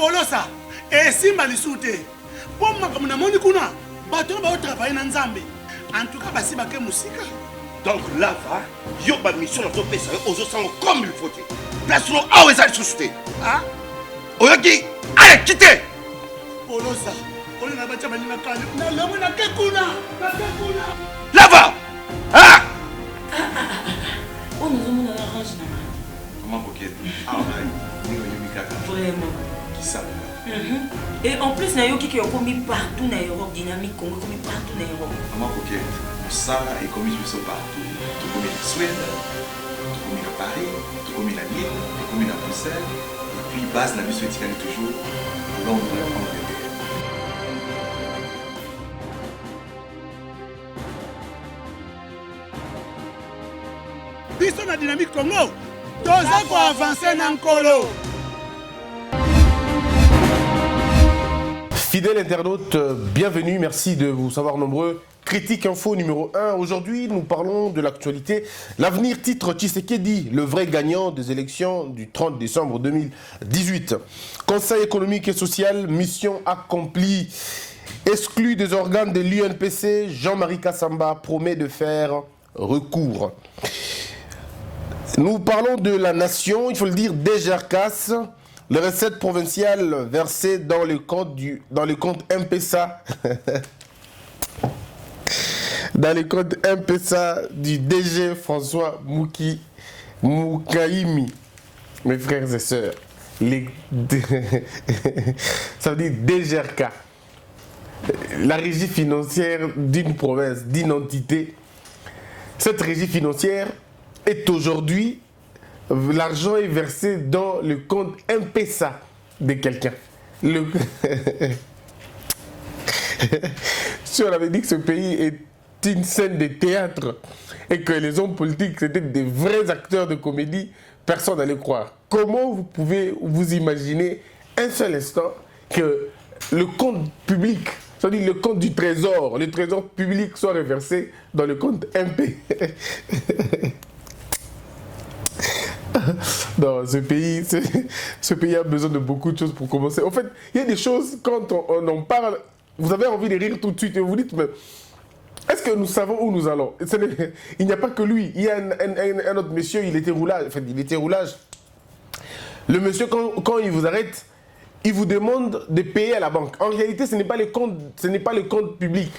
Polosa, et Simba Lissoute. Pour moi, comme on a kuna, bateau va travailler dans Zambé. En tout cas, basi baké musique. Donc là, va, yo ba mission dans ton pays, aux autres comme il faut. Place nous à où est-ce société. Ah? Oyaki, allez, quittez. Polosa, on a battu ma ligne na le na kekuna, là va. Ah! On nous a mis dans l'arrange. Comment coquette? Ah ouais, ni au Yumikaka. Vraiment. Qui ça? Et en plus, Nayoki qui est commis partout dans l'Europe, dynamique, commis partout dans l'Europe. Comment coquette? Ça est commis partout. Tout comme la Suède, tout comme à Paris, tout comme à Lille, tout comme à Bruxelles. Et puis, base la mission est toujours Londres, Angleterre. Biso na dynamique Congo, toza ko avancer na nkolo. Fidèles internautes, bienvenue, merci de vous savoir nombreux. Critique info numéro 1. Aujourd'hui, nous parlons de l'actualité. L'avenir titre Tshisekedi, le vrai gagnant des élections du 30 décembre 2018. Conseil économique et social, mission accomplie. Exclu des organes de l'UNPC, Jean-Marie Kassamba promet de faire recours. Nous parlons de la nation, il faut le dire, DGRCAS. Les recettes provinciales versées dans le compte M-Pesa. Dans les comptes M-Pesa du DG François Moukaïmi. Mes frères et sœurs, ça veut dire DGRK. La régie financière d'une province, d'une entité. Cette régie financière est aujourd'hui, l'argent est versé dans le compte M-Pesa de quelqu'un. Si on avait dit que ce pays est une scène de théâtre et que les hommes politiques c'était des vrais acteurs de comédie, personne n'allait croire. Comment vous pouvez vous imaginer un seul instant que le compte public, c'est-à-dire le compte du trésor, le trésor public soit reversé dans le compte MP? Non, ce pays a besoin de beaucoup de choses pour commencer. En fait, il y a des choses, quand on en parle, vous avez envie de rire tout de suite et vous dites, mais est-ce que nous savons où nous allons? Il n'y a pas que lui. Il y a un autre monsieur, il était roulage. Enfin, il était roulage. Le monsieur, quand il vous arrête, il vous demande de payer à la banque. En réalité, ce n'est pas le compte public.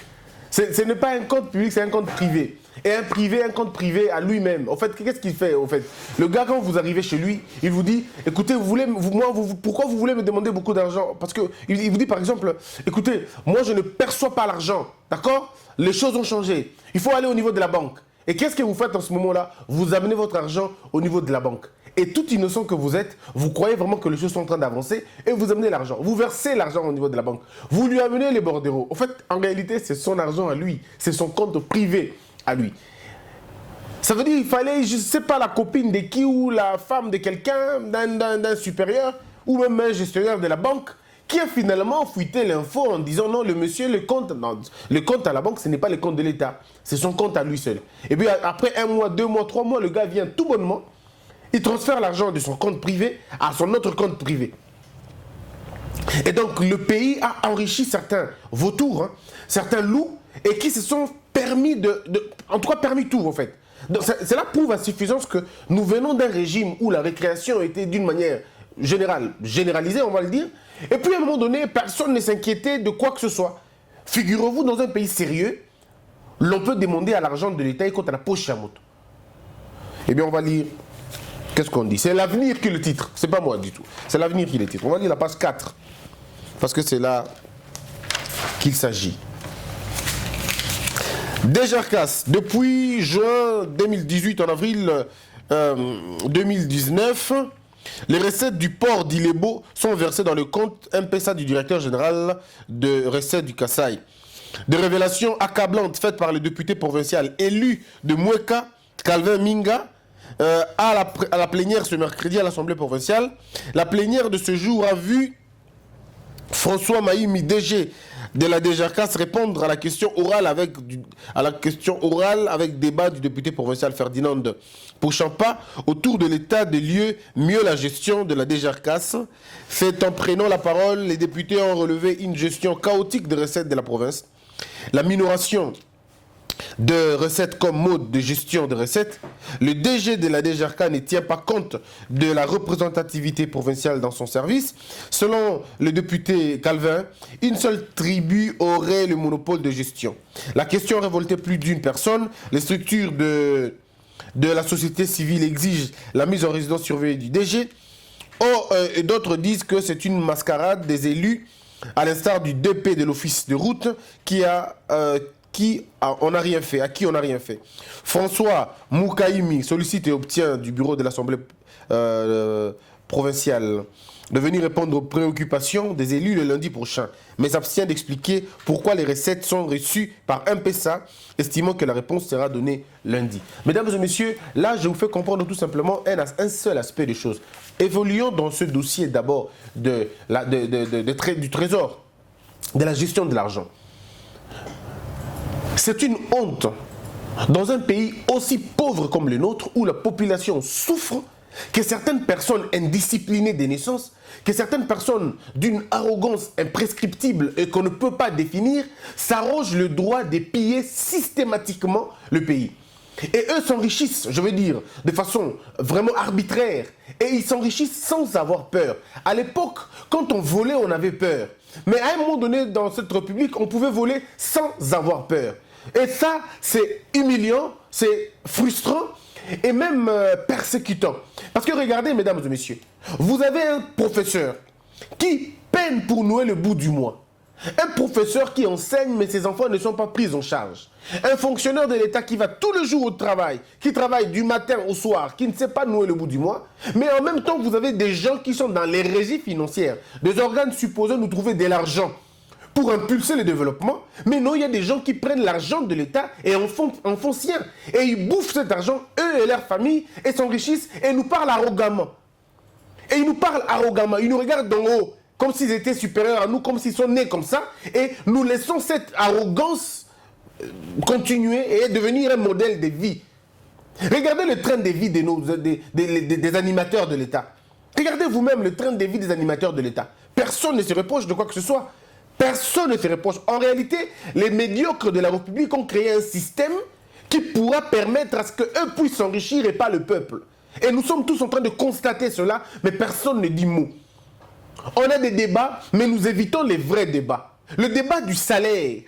Ce n'est pas un compte public, c'est un compte privé. Et un compte privé à lui-même. En fait, qu'est-ce qu'il fait, en fait? Le gars, quand vous arrivez chez lui, il vous dit, écoutez, pourquoi vous voulez me demander beaucoup d'argent? Parce qu'il vous dit, par exemple, écoutez, moi, je ne perçois pas l'argent, d'accord? Les choses ont changé. Il faut aller au niveau de la banque. Et qu'est-ce que vous faites en ce moment-là? Vous amenez votre argent au niveau de la banque. Et tout innocent que vous êtes, vous croyez vraiment que les choses sont en train d'avancer et vous amenez l'argent. Vous versez l'argent au niveau de la banque. Vous lui amenez les bordereaux. En fait, en réalité, c'est son argent à lui. C'est son compte privé à lui. Ça veut dire qu'il fallait, je ne sais pas, la copine de qui ou la femme de quelqu'un, d'un supérieur ou même un gestionnaire de la banque qui a finalement fuité l'info en disant non, le monsieur, le compte à la banque, ce n'est pas le compte de l'État. C'est son compte à lui seul. Et puis après 1 mois, 2 mois, 3 mois, le gars vient tout bonnement. Il transfère l'argent de son compte privé à son autre compte privé. Et donc, le pays a enrichi certains vautours, hein, certains loups, et qui se sont permis en tout cas permis tout, en fait. Cela prouve à suffisance que nous venons d'un régime où la récréation était d'une manière généralisée, on va le dire. Et puis, à un moment donné, personne ne s'inquiétait de quoi que ce soit. Figurez-vous, dans un pays sérieux, l'on peut demander à l'argent de l'État et quand à la poche à moto. Eh bien, on va lire. Qu'est-ce qu'on dit? C'est l'avenir qui est le titre. C'est pas moi du tout. C'est l'avenir qui est le titre. On va lire la page 4. Parce que c'est là qu'il s'agit. DGRCAS, depuis juin 2018 en avril 2019, les recettes du port d'Ilebo sont versées dans le compte M-Pesa du directeur général de recettes du Kasaï. Des révélations accablantes faites par le député provincial élu de Moueka, Calvin Minga, à la plénière ce mercredi à l'Assemblée provinciale. La plénière de ce jour a vu François Maïmi, DG de la DGRCAS, répondre à la question orale avec débat du député provincial Ferdinand Pouchampa autour de l'état des lieux, mieux la gestion de la DGRCAS. C'est en prenant la parole, les députés ont relevé une gestion chaotique des recettes de la province, la minoration de recettes comme mode de gestion de recettes. Le DG de la DGRCA ne tient pas compte de la représentativité provinciale dans son service. Selon le député Calvin, une seule tribu aurait le monopole de gestion. La question a révolté plus d'une personne. Les structures de la société civile exigent la mise en résidence surveillée du DG. Et d'autres disent que c'est une mascarade des élus, à l'instar du DP de l'office de route à qui on n'a rien fait. François Moukaïmi sollicite et obtient du bureau de l'Assemblée provinciale de venir répondre aux préoccupations des élus le lundi prochain, mais s'abstient d'expliquer pourquoi les recettes sont reçues par M-Pesa, estimant que la réponse sera donnée lundi. Mesdames et messieurs, là je vous fais comprendre tout simplement un seul aspect des choses. Évoluons dans ce dossier d'abord du trésor, de la gestion de l'argent. C'est une honte dans un pays aussi pauvre comme le nôtre où la population souffre, que certaines personnes indisciplinées de naissance, que certaines personnes d'une arrogance imprescriptible et qu'on ne peut pas définir, s'arrogent le droit de piller systématiquement le pays. Et eux s'enrichissent, je veux dire, de façon vraiment arbitraire. Et ils s'enrichissent sans avoir peur. À l'époque, quand on volait, on avait peur. Mais à un moment donné, dans cette république, on pouvait voler sans avoir peur. Et ça, c'est humiliant, c'est frustrant et même persécutant. Parce que regardez, mesdames et messieurs, vous avez un professeur qui peine pour nouer le bout du mois. Un professeur qui enseigne, mais ses enfants ne sont pas pris en charge. Un fonctionnaire de l'État qui va tout le jour au travail, qui travaille du matin au soir, qui ne sait pas nouer le bout du mois. Mais en même temps, vous avez des gens qui sont dans les régies financières, des organes supposés nous trouver de l'argent pour impulser le développement. Mais non, il y a des gens qui prennent l'argent de l'État et en font sien. Et ils bouffent cet argent, eux et leurs familles, et s'enrichissent et nous parlent arrogamment. Et ils nous parlent arrogamment, ils nous regardent d'en haut, comme s'ils étaient supérieurs à nous, comme s'ils sont nés comme ça. Et nous laissons cette arrogance continuer et devenir un modèle de vie. Regardez le train de vie des animateurs de l'État. Regardez vous-même le train de vie des animateurs de l'État. Personne ne se reproche de quoi que ce soit. Personne ne se reproche. En réalité, les médiocres de la République ont créé un système qui pourra permettre à ce qu'eux puissent s'enrichir et pas le peuple. Et nous sommes tous en train de constater cela, mais personne ne dit mot. On a des débats, mais nous évitons les vrais débats. Le débat du salaire.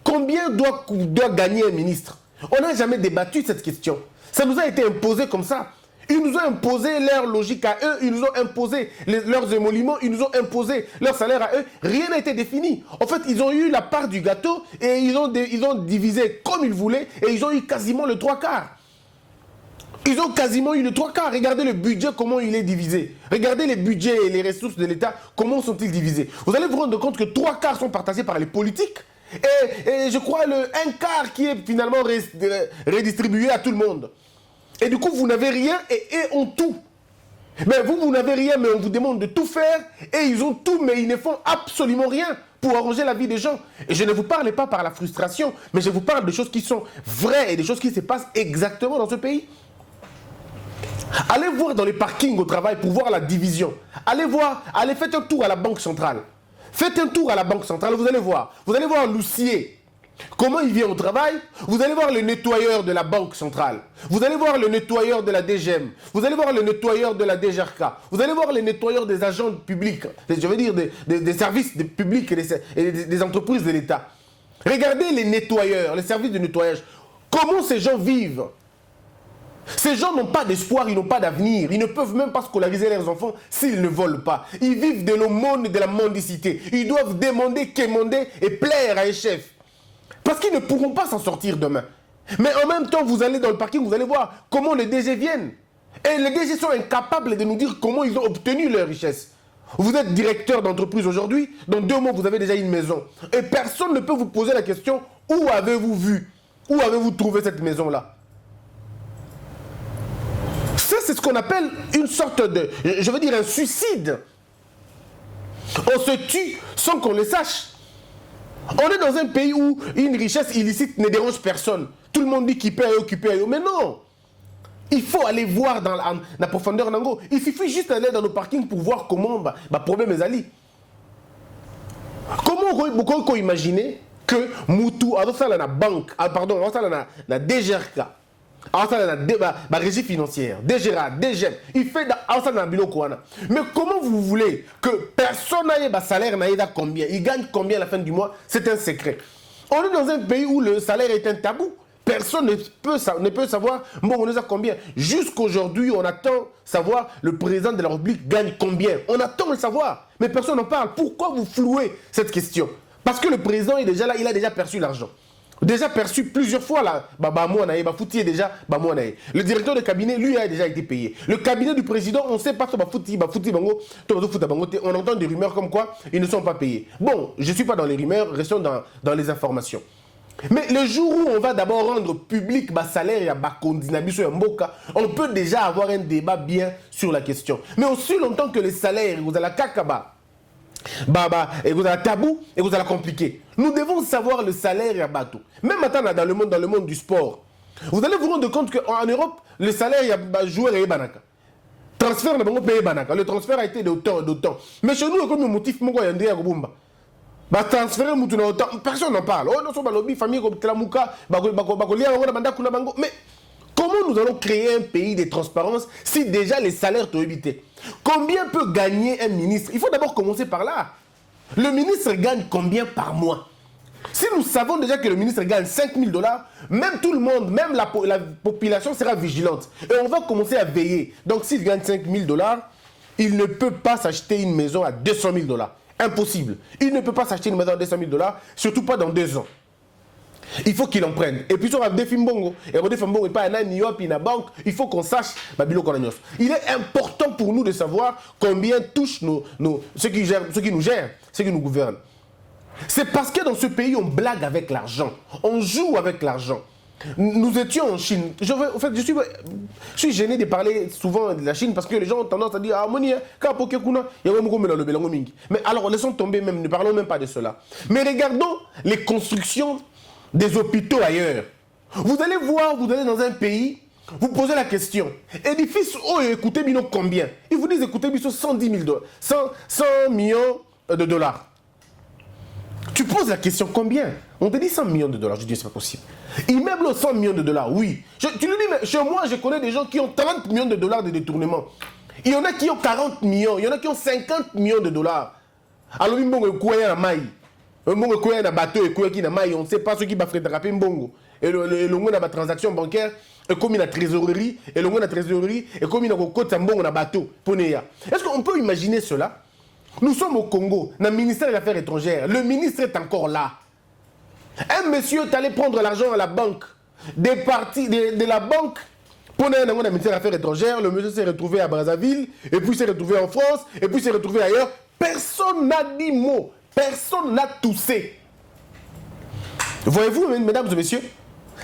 Combien doit gagner un ministre? On n'a jamais débattu cette question. Ça nous a été imposé comme ça. Ils nous ont imposé leur logique à eux, ils nous ont imposé leurs émoluments, ils nous ont imposé leur salaire à eux. Rien n'a été défini. En fait, ils ont eu la part du gâteau et ils ont divisé comme ils voulaient et ils ont eu quasiment le 3/4. Ils ont quasiment eu le 3/4. Regardez le budget, comment il est divisé. Regardez les budgets et les ressources de l'État, comment sont-ils divisés. Vous allez vous rendre compte que 3/4 sont partagés par les politiques et je crois le 1/4 qui est finalement redistribué à tout le monde. Et du coup, vous n'avez rien et eux ont tout. Mais vous n'avez rien, mais on vous demande de tout faire. Et ils ont tout, mais ils ne font absolument rien pour arranger la vie des gens. Et je ne vous parle pas par la frustration, mais je vous parle de choses qui sont vraies et des choses qui se passent exactement dans ce pays. Allez voir dans les parkings au travail pour voir la division. Allez faites un tour à la Banque centrale. Faites un tour à la Banque centrale, vous allez voir. Vous allez voir l'huissier. Comment il vient au travail? Vous allez voir le nettoyeur de la Banque centrale. Vous allez voir le nettoyeur de la DGM. Vous allez voir le nettoyeur de la DGRK. Vous allez voir les nettoyeurs des agents publics. Je veux dire des services publics et des entreprises de l'État. Regardez les nettoyeurs, les services de nettoyage. Comment ces gens vivent? Ces gens n'ont pas d'espoir, ils n'ont pas d'avenir. Ils ne peuvent même pas scolariser leurs enfants s'ils ne volent pas. Ils vivent de l'aumône et de la mendicité. Ils doivent demander, quémander et plaire à un chef. Parce qu'ils ne pourront pas s'en sortir demain. Mais en même temps, vous allez dans le parking, vous allez voir comment les DG viennent. Et les DG sont incapables de nous dire comment ils ont obtenu leur richesse. Vous êtes directeur d'entreprise aujourd'hui, dans 2 mois, vous avez déjà une maison. Et personne ne peut vous poser la question, où avez-vous vu? Où avez-vous trouvé cette maison-là? Ça, c'est ce qu'on appelle une sorte de, je veux dire, un suicide. On se tue sans qu'on le sache. On est dans un pays où une richesse illicite ne dérange personne. Tout le monde dit qu'il peut occuper. Mais non. Il faut aller voir dans la profondeur d'Ango. Il suffit juste d'aller dans nos parkings pour voir comment le problème est allé. Comment vous pouvez imaginer que Moutou, à la banque, pardon, à la DGRK, à la régie financière, DGRA, DGM, il fait dans la Bilokouana. Mais comment vous voulez que personne n'aille un salaire, n'aille combien? Il gagne combien à la fin du mois? C'est un secret. On est dans un pays où le salaire est un tabou. Personne ne peut savoir, bon, on a combien. Jusqu'aujourd'hui, on attend savoir le président de la République gagne combien. On attend le savoir, mais personne n'en parle. Pourquoi vous flouez cette question? Parce que le président est déjà là, il a déjà perçu l'argent. Déjà perçu plusieurs fois là. Le directeur de cabinet, lui, a déjà été payé. Le cabinet du président, on ne sait pas, on entend des rumeurs comme quoi ils ne sont pas payés. Bon, je ne suis pas dans les rumeurs, restons dans les informations. Mais le jour où on va d'abord rendre public le salaire et on peut déjà avoir un débat bien sur la question. Mais aussi longtemps que les salaires, vous avez la kakaba, et vous avez la tabou, et vous avez la compliqué. Nous devons savoir le salaire et bateau. Même maintenant dans le monde du sport, vous allez vous rendre compte qu'en Europe, le salaire, il y a joueur et banaka. Transfert, le transfert a été d'autant. Mais chez nous, comme le motif, personne n'en parle. Mais comment nous allons créer un pays de transparence si déjà les salaires sont évités? Combien peut gagner un ministre? Il faut d'abord commencer par là. Le ministre gagne combien par mois? Si nous savons déjà que le ministre gagne 5 000 $, même tout le monde, même la population sera vigilante. Et on va commencer à veiller. Donc s'il gagne 5 000 $, il ne peut pas s'acheter une maison à 200 000 $. Impossible. Il ne peut pas s'acheter une maison à 200 000 $, surtout pas dans 2 ans. Il faut qu'il en prenne. Et puis sur la Défimbongo, et pas un banque, il faut qu'on sache. Il est important pour nous de savoir combien touchent ceux qui nous gèrent, ceux qui nous gouvernent. C'est parce que dans ce pays, on blague avec l'argent. On joue avec l'argent. Nous étions en Chine. Je suis gêné de parler souvent de la Chine parce que les gens ont tendance à dire « Ah, mais alors, laissons tomber même, ne parlons même pas de cela. Mais regardons les constructions des hôpitaux ailleurs. Vous allez voir, vous allez dans un pays, vous posez la question. Édifice, oh, écoutez, bino combien? Ils vous disent, écoutez, bino 110 000 $, 100 millions de dollars. Tu poses la question, combien? On te dit 100 millions de $. Je dis, c'est pas possible. Immeuble 100 millions de $, oui. Tu lui dis, mais chez moi, je connais des gens qui ont 30 millions de dollars de détournement. Il y en a qui ont 40 millions, il y en a qui ont 50 millions de dollars. Alors, il y a un bateau, on ne sait pas ce qui va faire draper Mbongo. Et le transaction bancaire, et comme la trésorerie, et le trésorerie, et comme il y a un bateau. Est-ce qu'on peut imaginer cela? Nous sommes au Congo, dans le ministère des Affaires étrangères. Le ministre est encore là. Un monsieur est allé prendre l'argent à la banque, de la banque, pour aller dans le ministère des Affaires étrangères. Le monsieur s'est retrouvé à Brazzaville, et puis s'est retrouvé en France, et puis s'est retrouvé ailleurs. Personne n'a dit mot. Personne n'a toussé. Voyez-vous, mesdames et messieurs,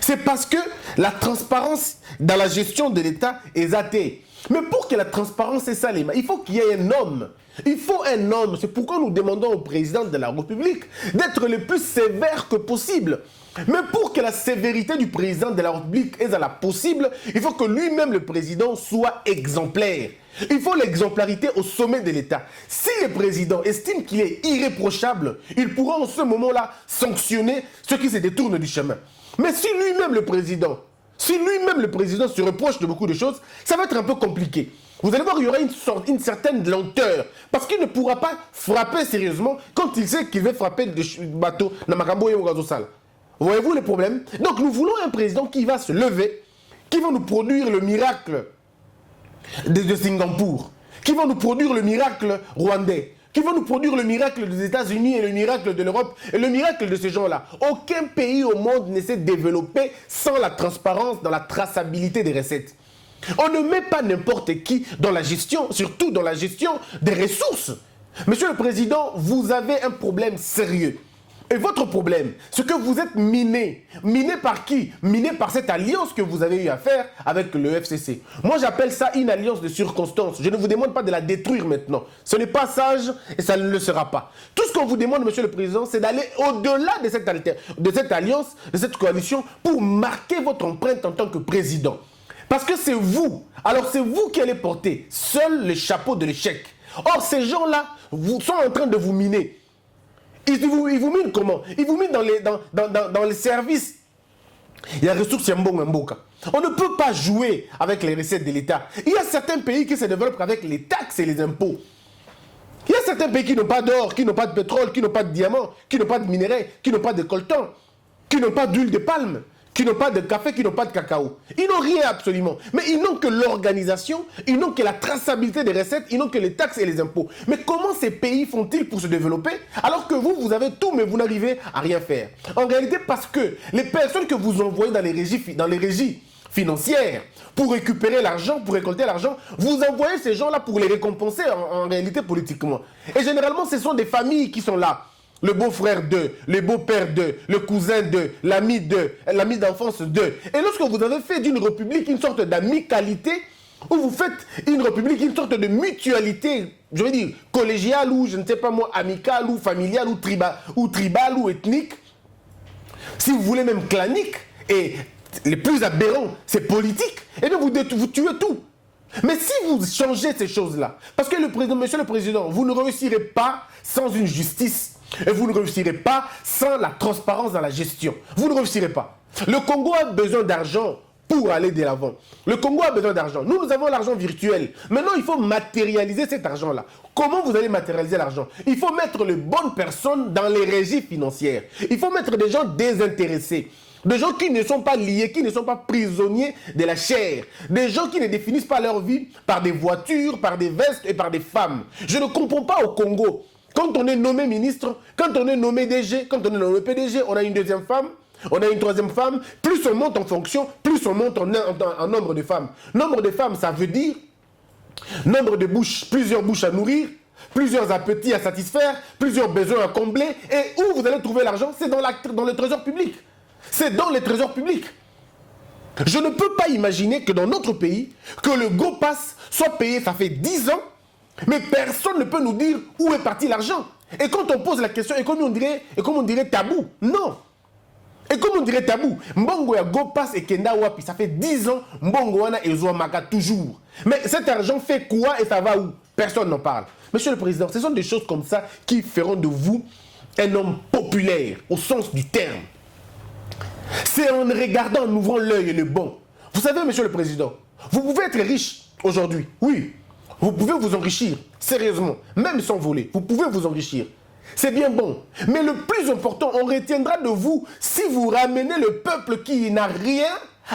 c'est parce que la transparence dans la gestion de l'État est athée. Mais pour que la transparence est salée, il faut qu'il y ait un homme. Il faut un homme. C'est pourquoi nous demandons au président de la République d'être le plus sévère que possible. Mais pour que la sévérité du président de la République est à la possible, il faut que lui-même, le président, soit exemplaire. Il faut l'exemplarité au sommet de l'État. Si le président estime qu'il est irréprochable, il pourra en ce moment-là sanctionner ceux qui se détournent du chemin. Mais si lui-même, le président, se reproche de beaucoup de choses, ça va être un peu compliqué. Vous allez voir, il y aura une certaine lenteur. Parce qu'il ne pourra pas frapper sérieusement quand il sait qu'il va frapper le bateau dans Makambo et Ogazosal. Voyez-vous le problème? Donc nous voulons un président qui va se lever, qui va nous produire le miracle de Singapour, qui va nous produire le miracle rwandais, qui va nous produire le miracle des États-Unis et le miracle de l'Europe et le miracle de ces gens-là. Aucun pays au monde ne s'est développé sans la transparence dans la traçabilité des recettes. On ne met pas n'importe qui dans la gestion, surtout dans la gestion des ressources. Monsieur le Président, vous avez un problème sérieux. Et votre problème, c'est que vous êtes miné. Miné par qui? Miné par cette alliance que vous avez eu à faire avec le FCC. Moi, j'appelle ça une alliance de circonstances. Je ne vous demande pas de la détruire maintenant. Ce n'est pas sage et ça ne le sera pas. Tout ce qu'on vous demande, Monsieur le Président, c'est d'aller au-delà de cette alliance, de cette coalition, pour marquer votre empreinte en tant que président. Parce que c'est vous. Alors, c'est vous qui allez porter seul le chapeau de l'échec. Or, ces gens-là sont en train de vous miner. Ils vous minent comment? Ils vous minent dans les services. Il y a ressources Mboka. On ne peut pas jouer avec les recettes de l'État. Il y a certains pays qui se développent avec les taxes et les impôts. Il y a certains pays qui n'ont pas d'or, qui n'ont pas de pétrole, qui n'ont pas de diamants, qui n'ont pas de minerais, qui n'ont pas de coltan, qui n'ont pas d'huile de palme, qui n'ont pas de café, qui n'ont pas de cacao. Ils n'ont rien absolument. Mais ils n'ont que l'organisation, ils n'ont que la traçabilité des recettes, ils n'ont que les taxes et les impôts. Mais comment ces pays font-ils pour se développer alors que vous avez tout, mais vous n'arrivez à rien faire? En réalité, parce que les personnes que vous envoyez dans les régies financières pour récupérer l'argent, pour récolter l'argent, vous envoyez ces gens-là pour les récompenser en réalité politiquement. Et généralement, ce sont des familles qui sont là. Le beau-frère d'eux, le beau-père d'eux, le cousin d'eux, l'ami d'enfance d'eux. Et lorsque vous avez fait d'une république une sorte d'amicalité, ou vous faites une république une sorte de mutualité, je veux dire collégiale ou je ne sais pas moi, amicale ou familiale ou tribale ou ethnique, si vous voulez même clanique, et les plus aberrants, c'est politique, et bien vous tuez tout. Mais si vous changez ces choses-là, parce que Monsieur le Président, vous ne réussirez pas sans une justice. Et vous ne réussirez pas sans la transparence dans la gestion. Vous ne réussirez pas. Le Congo a besoin d'argent pour aller de l'avant. Le Congo a besoin d'argent. Nous avons l'argent virtuel. Maintenant, il faut matérialiser cet argent-là. Comment vous allez matérialiser l'argent? Il faut mettre les bonnes personnes dans les régies financières. Il faut mettre des gens désintéressés. Des gens qui ne sont pas liés, qui ne sont pas prisonniers de la chair. Des gens qui ne définissent pas leur vie par des voitures, par des vestes et par des femmes. Je ne comprends pas au Congo. Quand on est nommé ministre, quand on est nommé DG, quand on est nommé PDG, on a une deuxième femme, on a une troisième femme. Plus on monte en fonction, plus on monte en nombre de femmes. Nombre de femmes, ça veut dire nombre de bouches, plusieurs bouches à nourrir, plusieurs appétits à satisfaire, plusieurs besoins à combler. Et où vous allez trouver l'argent? C'est dans le trésor public. C'est dans les trésors publics. Je ne peux pas imaginer que dans notre pays, que le GoPass soit payé, ça fait 10 ans, mais personne ne peut nous dire où est parti l'argent. Et quand on pose la question, et comme on dirait tabou, non. Et comme on dirait tabou, Mbongo ya GoPass et Kenda Wapi, ça fait 10 ans, Mbongo wana et Zouamaka toujours. Mais cet argent fait quoi et ça va où? Personne n'en parle. Monsieur le Président, ce sont des choses comme ça qui feront de vous un homme populaire, au sens du terme. C'est en regardant, en ouvrant l'œil et le bon. Vous savez, Monsieur le Président, vous pouvez être riche aujourd'hui, oui. Vous pouvez vous enrichir, sérieusement, même sans voler. Vous pouvez vous enrichir. C'est bien bon. Mais le plus important, on retiendra de vous si vous ramenez le peuple qui n'a rien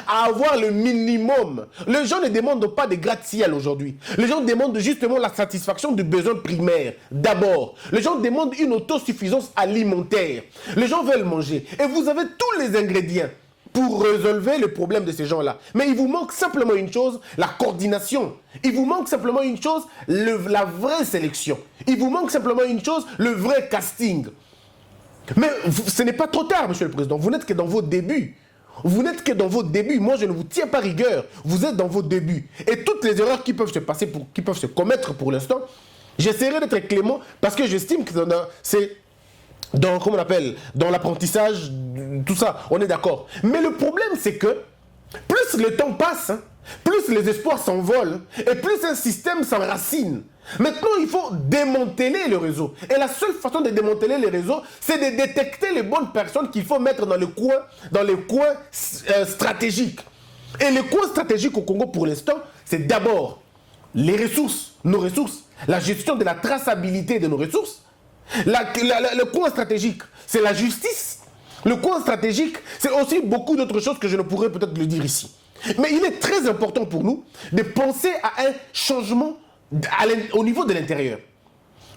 à avoir le minimum. Les gens ne demandent pas des gratte-ciel aujourd'hui. Les gens demandent justement la satisfaction du besoin primaire. D'abord, les gens demandent une autosuffisance alimentaire. Les gens veulent manger. Et vous avez tous les ingrédients pour résolver le problème de ces gens-là. Mais il vous manque simplement une chose, la coordination. Il vous manque simplement une chose, la vraie sélection. Il vous manque simplement une chose, le vrai casting. Mais ce n'est pas trop tard, Monsieur le Président. Vous n'êtes que dans vos débuts. Vous n'êtes que dans vos débuts. Moi, je ne vous tiens pas rigueur. Vous êtes dans vos débuts. Et toutes les erreurs qui peuvent se passer, qui peuvent se commettre pour l'instant, j'essaierai d'être clément parce que j'estime que c'est dans l'apprentissage, tout ça, on est d'accord. Mais le problème, c'est que plus le temps passe, plus les espoirs s'envolent et plus un système s'enracine. Maintenant, il faut démanteler le réseau. Et la seule façon de démanteler les réseaux, c'est de détecter les bonnes personnes qu'il faut mettre dans les coins stratégiques. Et les coins stratégiques au Congo, pour l'instant, c'est d'abord les ressources, nos ressources, la gestion de la traçabilité de nos ressources. Le coin stratégique, c'est la justice. Le coin stratégique, c'est aussi beaucoup d'autres choses que je ne pourrais peut-être le dire ici. Mais il est très important pour nous de penser à un changement au niveau de l'intérieur.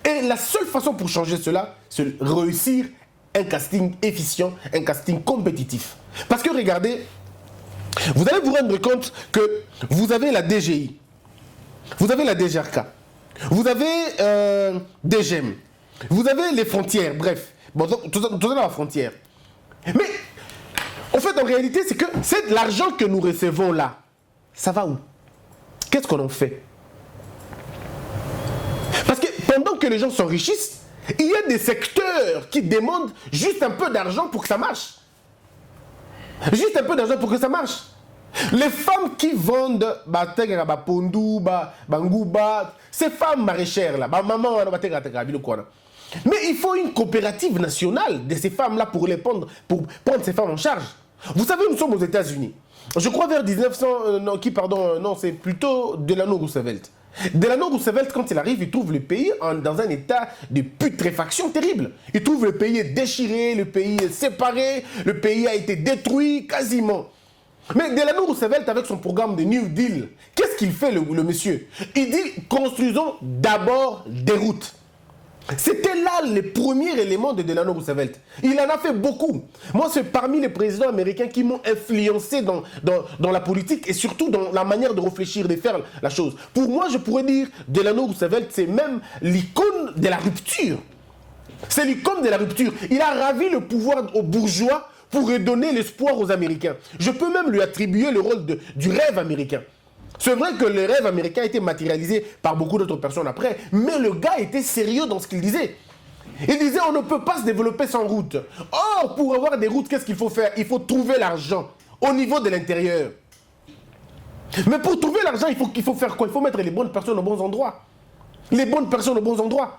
Et la seule façon pour changer cela, c'est réussir un casting efficient, un casting compétitif. Parce que regardez, vous allez vous rendre compte que vous avez la DGI, vous avez la DGRK, vous avez DGM, vous avez les frontières, bref. bon, tout ça dans la frontière. Mais, en fait, en réalité, c'est que c'est de l'argent que nous recevons là. Ça va où? Qu'est-ce qu'on en fait? Parce que pendant que les gens s'enrichissent, il y a des secteurs qui demandent juste un peu d'argent pour que ça marche. Juste un peu d'argent pour que ça marche. Les femmes qui vendent pondu, ngouba, ces femmes maraîchères là, maman, mais il faut une coopérative nationale de ces femmes-là pour prendre ces femmes en charge. Vous savez, nous sommes aux États-Unis. Je crois vers 1900, non, c'est plutôt Delano Roosevelt. Delano Roosevelt, quand il arrive, il trouve le pays dans un état de putréfaction terrible. Il trouve le pays déchiré, le pays séparé, le pays a été détruit quasiment. Mais Delano Roosevelt, avec son programme de New Deal, qu'est-ce qu'il fait, le monsieur? Il dit, construisons d'abord des routes. C'était là le premier élément de Delano Roosevelt. Il en a fait beaucoup. Moi, c'est parmi les présidents américains qui m'ont influencé dans la politique et surtout dans la manière de réfléchir, de faire la chose. Pour moi, je pourrais dire Delano Roosevelt, c'est même l'icône de la rupture. C'est l'icône de la rupture. Il a ravi le pouvoir aux bourgeois pour redonner l'espoir aux Américains. Je peux même lui attribuer le rôle du rêve américain. C'est vrai que le rêve américain a été matérialisé par beaucoup d'autres personnes après, mais le gars était sérieux dans ce qu'il disait. Il disait on ne peut pas se développer sans route. Or, pour avoir des routes, qu'est-ce qu'il faut faire? Il faut trouver l'argent au niveau de l'intérieur. Mais pour trouver l'argent, il faut faire quoi? Il faut mettre les bonnes personnes aux bons endroits. Les bonnes personnes aux bons endroits.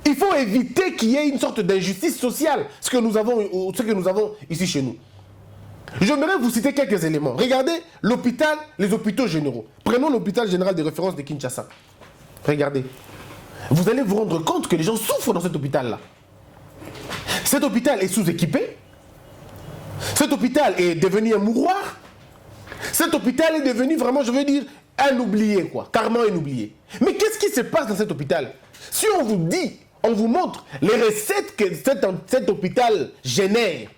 Il faut éviter qu'il y ait une sorte d'injustice sociale, ce que nous avons ici chez nous. J'aimerais vous citer quelques éléments. Regardez l'hôpital, les hôpitaux généraux. Prenons l'hôpital général de référence de Kinshasa. Regardez. Vous allez vous rendre compte que les gens souffrent dans cet hôpital-là. Cet hôpital est sous-équipé. Cet hôpital est devenu un mouroir. Cet hôpital est devenu vraiment, je veux dire, un oublié, quoi. Carrément un oublié. Mais qu'est-ce qui se passe dans cet hôpital? Si on vous dit, on vous montre les recettes que cet hôpital génère,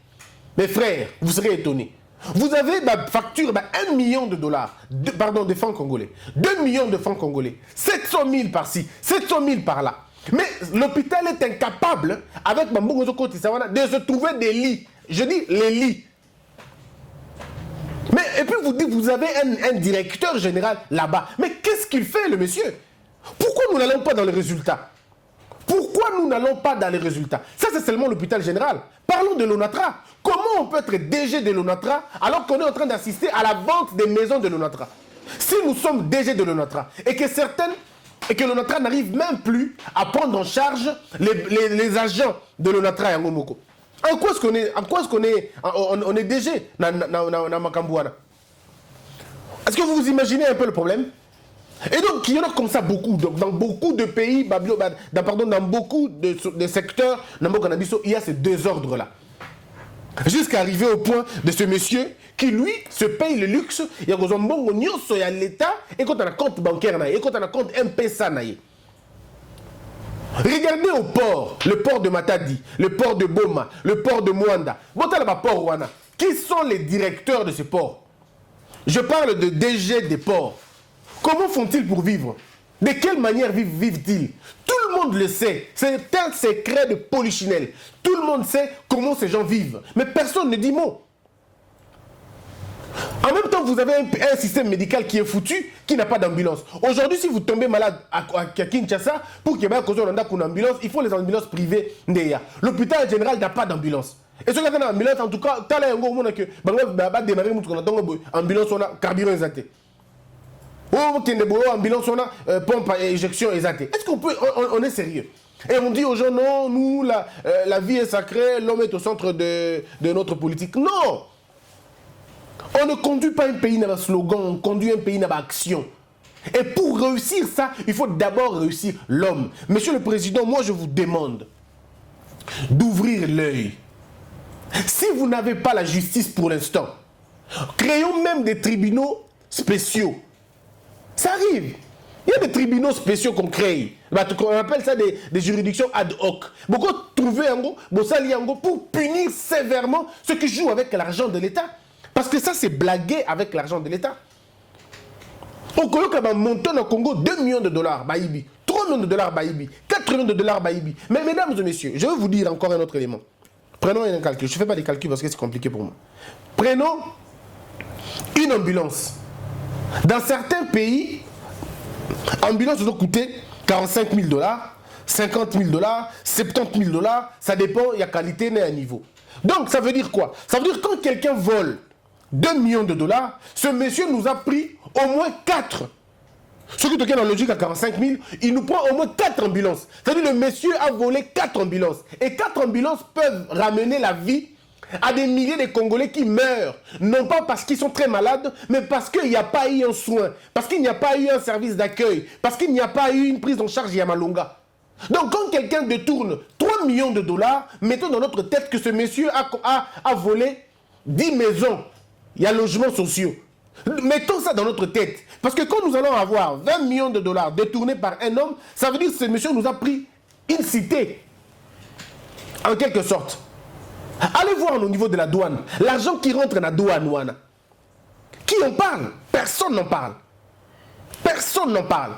mes frères, vous serez étonnés. Vous avez ma facture, 1 million de dollars, de francs congolais. 2 millions de francs congolais. 700 000 par-ci, 700 000 par-là. Mais l'hôpital est incapable, avec Mambogozo Koti Sawana, de se trouver des lits. Je dis les lits. Mais, et puis vous dites, vous avez un directeur général là-bas. Mais qu'est-ce qu'il fait, le monsieur? Pourquoi nous n'allons pas dans les résultats? Pourquoi nous n'allons pas dans les résultats? Ça, c'est seulement l'hôpital général. Parlons de l'ONATRA. Comment on peut être DG de l'ONATRA alors qu'on est en train d'assister à la vente des maisons de l'ONATRA? Si nous sommes DG de l'ONATRA et que l'ONATRA n'arrive même plus à prendre en charge les agents de l'ONATRA à Ngomoko. En quoi est-ce qu'on est DG dans Makambouana? Est-ce que vous vous imaginez un peu le problème? Et donc, il y en a comme ça beaucoup. Donc, dans beaucoup de pays, dans beaucoup de secteurs, il y a ces deux ordres-là. Jusqu'à arriver au point de ce monsieur qui, lui, se paye le luxe. Il y a l'État et quand on a un compte bancaire, et quand on a un compte M-Pesa. Regardez au port, le port de Matadi, le port de Boma, le port de Mwanda. Qui sont les directeurs de ces ports? Je parle de DG des ports. Comment font-ils pour vivre? De quelle manière vivent-ils? Tout le monde le sait. C'est un secret de polichinelle. Tout le monde sait comment ces gens vivent. Mais personne ne dit mot. En même temps, vous avez un système médical qui est foutu, qui n'a pas d'ambulance. Aujourd'hui, si vous tombez malade à Kinshasa, pour qu'il y ait une ambulance, il faut les ambulances privées. L'hôpital général n'a pas d'ambulance. Et ce qu'il y a une ambulance, en tout cas, il y a une ambulance, on a carburant exaté. Ambulance, on a pompe à éjection exatée. Est-ce qu'on peut, on est sérieux? Et on dit aux gens, non, nous, la vie est sacrée, l'homme est au centre de notre politique. Non! On ne conduit pas un pays dans un slogan, on conduit un pays dans l'action. Et pour réussir ça, il faut d'abord réussir l'homme. Monsieur le Président, moi je vous demande d'ouvrir l'œil. Si vous n'avez pas la justice pour l'instant, créons même des tribunaux spéciaux. Ça arrive. Il y a des tribunaux spéciaux qu'on crée. On appelle ça des juridictions ad hoc. Beaucoup trouver pour punir sévèrement ceux qui jouent avec l'argent de l'État. Parce que ça, c'est blaguer avec l'argent de l'État. Au Congo, montant au Congo 2 millions de dollars, 3 millions de dollars, 4 4 millions de dollars Baïbi. Mais mesdames et messieurs, je vais vous dire encore un autre élément. Prenons un calcul. Je ne fais pas des calculs parce que c'est compliqué pour moi. Prenons une ambulance. Dans certains pays, ambulance doit coûter 45 000 dollars, 50 000 dollars, 70 000 dollars. Ça dépend, il y a qualité et un niveau. Donc, ça veut dire quoi? Ça veut dire que quand quelqu'un vole 2 millions de dollars, ce monsieur nous a pris au moins 4. Ceux qui toquent dans la logique à 45 000, il nous prend au moins 4 ambulances. C'est-à-dire le monsieur a volé 4 ambulances. Et 4 ambulances peuvent ramener la vie à des milliers de Congolais qui meurent. Non pas parce qu'ils sont très malades, mais parce qu'il n'y a pas eu un soin. Parce qu'il n'y a pas eu un service d'accueil. Parce qu'il n'y a pas eu une prise en charge Yamalonga. Donc quand quelqu'un détourne 3 millions de dollars, mettons dans notre tête que ce monsieur a volé 10 maisons. Il y a logements sociaux. Mettons ça dans notre tête. Parce que quand nous allons avoir 20 millions de dollars détournés par un homme, ça veut dire que ce monsieur nous a pris une cité. En quelque sorte. Allez voir au niveau de la douane. L'argent qui rentre dans la douane. Qui en parle? Personne n'en parle. Personne n'en parle.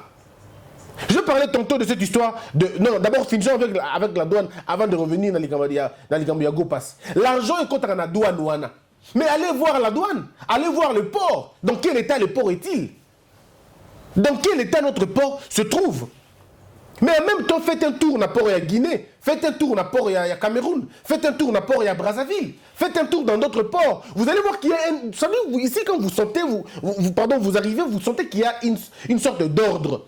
Je parlais tantôt de cette histoire de... Non, d'abord finissons avec la douane avant de revenir dans les Cambodia Go Pass. L'argent est contre la douane. Mais allez voir la douane, allez voir le port. Dans quel état le port est-il? Dans quel état notre port se trouve? Mais en même temps, faites un tour dans le port à Guinée, faites un tour dans le port à Cameroun, faites un tour dans le port à Brazzaville, faites un tour dans d'autres ports. Vous allez voir qu'il y a un... Vous savez, ici, quand vous sentez, vous arrivez, vous sentez qu'il y a une sorte d'ordre.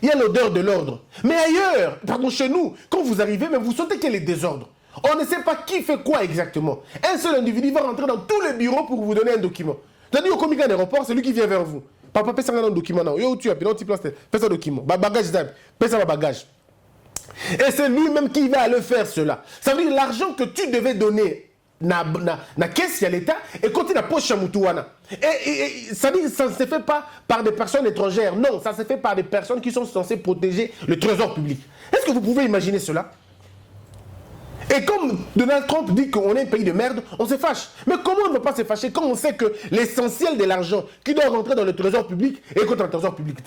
Il y a l'odeur de l'ordre. Mais ailleurs, chez nous, quand vous arrivez, mais vous sentez qu'il y a les désordres. On ne sait pas qui fait quoi exactement. Un seul individu va rentrer dans tous les bureaux pour vous donner un document. C'est-à-dire, au comité d'aéroport, c'est lui qui vient vers vous. Papa, paie ça un document. Yo, tu as pris un petit place, fais ça un document. Bagage, paie ça un bagage. Et c'est lui-même qui va aller faire cela. Ça veut dire l'argent que tu devais donner na caisse à l'État et quand il a poche à Moutouana. Et ça veut dire ça ne se fait pas par des personnes étrangères. Non, ça se fait par des personnes qui sont censées protéger le trésor public. Est-ce que vous pouvez imaginer cela? Et comme Donald Trump dit qu'on est un pays de merde, on se fâche. Mais comment on ne peut pas se fâcher quand on sait que l'essentiel de l'argent qui doit rentrer dans le trésor public est contre le trésor public?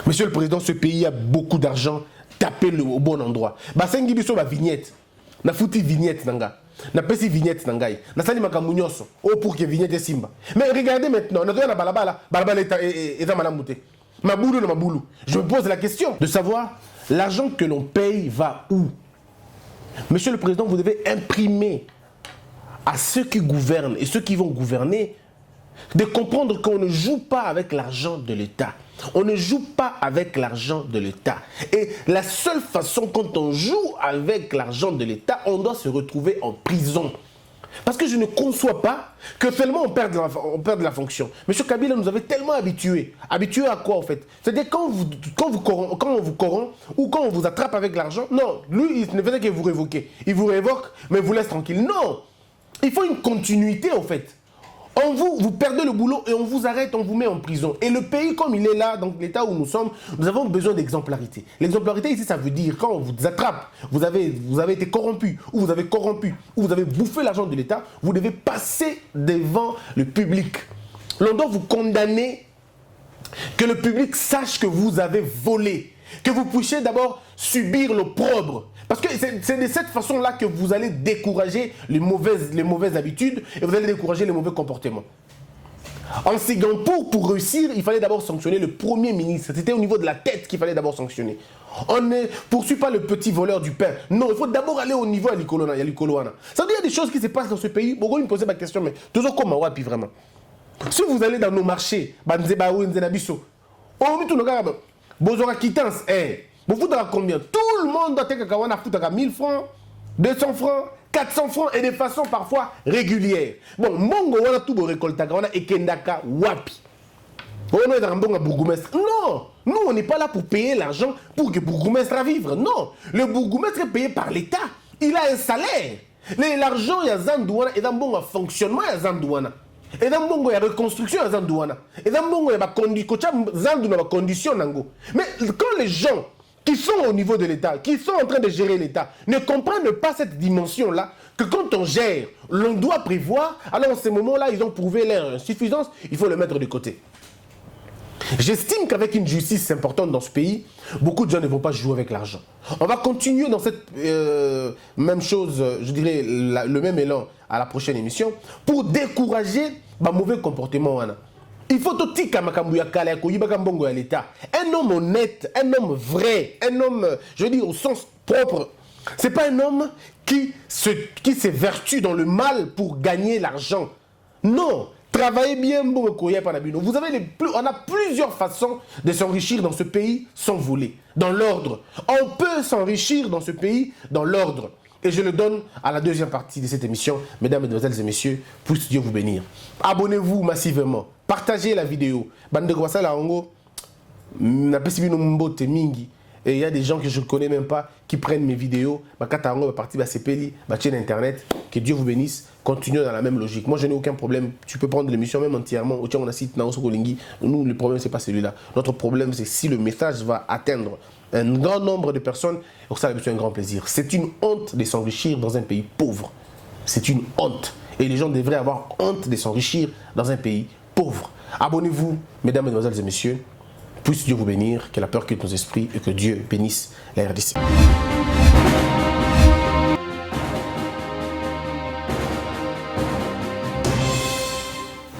Monsieur le Président, ce pays a beaucoup d'argent, tapez-le au bon endroit. Basengi biso ba vignette. Na fouti vignette nanga. Na pesi vignette nangai. Na sali makamunyoso. Oh pour que vignette simba. Mais regardez maintenant, on a na balabala est dans malamouté. Maboulou na maboulou. Je me pose la question de savoir l'argent que l'on paye va où? Monsieur le Président, vous devez imprimer à ceux qui gouvernent et ceux qui vont gouverner de comprendre qu'on ne joue pas avec l'argent de l'État. On ne joue pas avec l'argent de l'État. Et la seule façon, quand on joue avec l'argent de l'État, on doit se retrouver en prison. Parce que je ne conçois pas que tellement on perd de la fonction. Monsieur Kabila nous avait tellement habitués. Habitués à quoi en fait? C'est-à-dire quand on vous corrompt ou quand on vous attrape avec l'argent, non, lui il ne faisait que vous révoquer. Il vous révoque mais vous laisse tranquille. Non, il faut une continuité en fait. Vous perdez le boulot et on vous arrête, on vous met en prison. Et le pays comme il est là, dans l'état où nous sommes, nous avons besoin d'exemplarité. L'exemplarité ici, ça veut dire quand on vous attrape, vous avez été corrompu, ou vous avez corrompu, ou vous avez bouffé l'argent de l'État, vous devez passer devant le public. L'on doit vous condamner, que le public sache que vous avez volé, que vous puissiez d'abord subir l'opprobre. Parce que c'est de cette façon-là que vous allez décourager les mauvaises habitudes et vous allez décourager les mauvais comportements. En Singapour, pour réussir, il fallait d'abord sanctionner le Premier ministre. C'était au niveau de la tête qu'il fallait d'abord sanctionner. On ne poursuit pas le petit voleur du pain. Non, il faut d'abord aller au niveau à l'Ikoloana. Ça veut dire qu'il y a des choses qui se passent dans ce pays. Pourquoi me poser ma question, mais toujours comme Mawapi vraiment. Si vous allez dans nos marchés, Banzebaou, Nzenabiso, on dit tout le gars, Bozora quittance, vous foutez combien? Tout le monde doit être 1000 francs, 200 francs, 400 francs et de façon parfois régulière. Bon, Mongo, on a tout récolté, on a Ekendaka, Wapi. On est dans un bon bourgmestre. Non, nous on n'est pas là pour payer l'argent pour que le bourgmestre à vivre. Non, le bourgmestre est payé par l'État. Il a un salaire. L'argent, il y a Zandouana et dans un bon fonctionnement, il y a Zandouana. Et dans bon, il y a reconstruction à Zandouana. Et dans bon, il y a condition. Mais quand les gens qui sont au niveau de l'État, qui sont en train de gérer l'État, ne comprennent pas cette dimension-là, que quand on gère, l'on doit prévoir, alors en ces moments-là, ils ont prouvé leur insuffisance, il faut le mettre de côté. J'estime qu'avec une justice importante dans ce pays, beaucoup de gens ne vont pas jouer avec l'argent. On va continuer dans cette même chose, je dirais, le même élan à la prochaine émission, pour décourager le mauvais comportement. Il faut tout l'État. Un homme honnête, un homme vrai, un homme, je veux dire, au sens propre. Ce n'est pas un homme qui s'évertue dans le mal pour gagner l'argent. Non. Travaillez bien, vous avez on a plusieurs façons de s'enrichir dans ce pays sans voler, dans l'ordre. On peut s'enrichir dans ce pays dans l'ordre. Et je le donne à la deuxième partie de cette émission. Mesdames, Mesdemoiselles et Messieurs, puisse Dieu vous bénir. Abonnez-vous massivement. Partagez la vidéo. Et il y a des gens que je ne connais même pas qui prennent mes vidéos. Internet. Que Dieu vous bénisse. Continuez dans la même logique. Moi, je n'ai aucun problème. Tu peux prendre l'émission même entièrement. Nous, le problème, ce n'est pas celui-là. Notre problème, c'est si le message va atteindre un grand nombre de personnes. Et ça, c'est un grand plaisir. C'est une honte de s'enrichir dans un pays pauvre. C'est une honte. Et les gens devraient avoir honte de s'enrichir dans un pays pauvre. Abonnez-vous, mesdames, mesdemoiselles et messieurs. Puisse Dieu vous bénir, que la peur quitte nos esprits et que Dieu bénisse la RDC.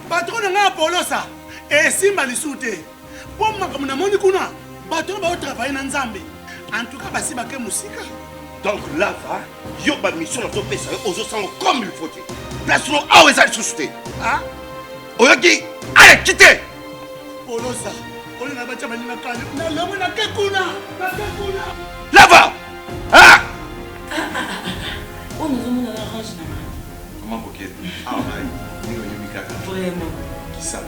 Patron nga Polosa, esimba lisute. Pour makambo na moni kuna, patron ba travailler na Nzambe. En tout cas, basi ba ke musika. Donc là, yo ba mission na to pesa ozo sango comme il faut. Place no awe za susute. Ah? Oyoki, allez, quittez. Polosa. Là-bas. Ah! Oh, nous avons la range. Comment coquette? Ah, vraiment. Qui ça?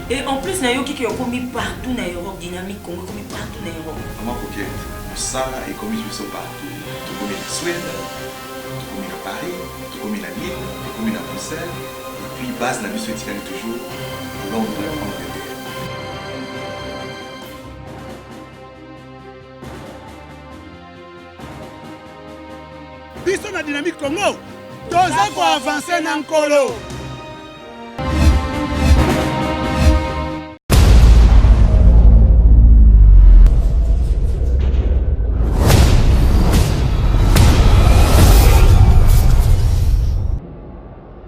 Et en plus, il y a qui ont commis partout dans l'Europe, dynamique, Congo, commis partout dans l'Europe. Comment coquette? Ça est commis partout. Tout comme en Suède, tout comme à Paris, tout comme à Lille, tout comme à Bruxelles. Et puis, base la mission est toujours Londres, Angleterre. Biso na dynamique Congo, toza ko avancer na nkolo.